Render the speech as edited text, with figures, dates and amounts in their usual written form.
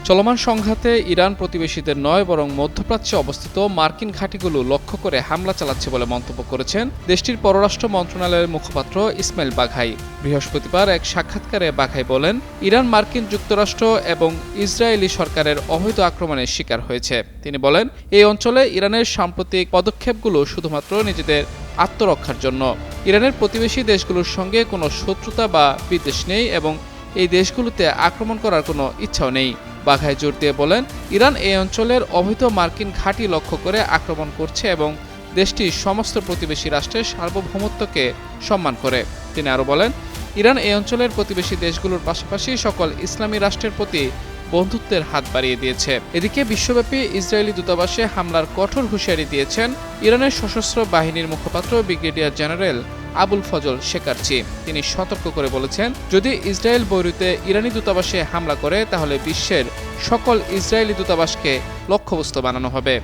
চলমান সংঘাতে ইরান প্রতিবেশীদের নয় বরং মধ্যপ্রাচ্যে অবস্থিত মার্কিন ঘাঁটিগুলো লক্ষ্য করে হামলা চালাচ্ছে বলে মন্তব্য করেছেন দেশটির পররাষ্ট্র মন্ত্রণালয়ের মুখপাত্র ইসমাইল বাঘাই। বৃহস্পতিবার এক সাক্ষাৎকারে বাঘাই বলেন, ইরান মার্কিন যুক্তরাষ্ট্র এবং ইসরায়েলি সরকারের অবৈধ আক্রমণের শিকার হয়েছে। তিনি বলেন, এই অঞ্চলে ইরানের সাম্প্রতিক পদক্ষেপগুলো শুধুমাত্র নিজেদের আত্মরক্ষার জন্য। ইরানের প্রতিবেশী দেশগুলোর সঙ্গে কোনো শত্রুতা বা বিদ্বেষ নেই এবং এই দেশগুলোতে আক্রমণ করার কোনো ইচ্ছাও নেই। বাঘাই জোর দিয়ে বলেন, ইরান এই অঞ্চলের অবৈধ মার্কিন ঘাঁটি লক্ষ্য করে আক্রমণ করছে এবং দেশটির সমস্ত প্রতিবেশী রাষ্ট্রের সার্বভৌমত্বকে সম্মান করে। তিনি আরও বলেন, ইরান এই অঞ্চলের প্রতিবেশী দেশগুলোর পাশাপাশি সকল ইসলামী রাষ্ট্রের প্রতি বন্ধুত্বের হাত বাড়িয়ে দিয়েছে। এদিকে বিশ্বব্যাপী ইসরায়েলি দূতাবাসে হামলার কঠোর হুঁশিয়ারি দিয়েছেন ইরানের সশস্ত্র বাহিনীর মুখপাত্র ব্রিগেডিয়ার জেনারেল আবুল ফজল শেকারচি। তিনি সতর্ক করে বলেছেন, যদি ইসরায়েল বৈরুতে ইরানি দূতাবাসে হামলা করে তাহলে বিশ্বের সকল ইসরায়েলি দূতাবাসকে লক্ষ্যবস্তু বানানো হবে।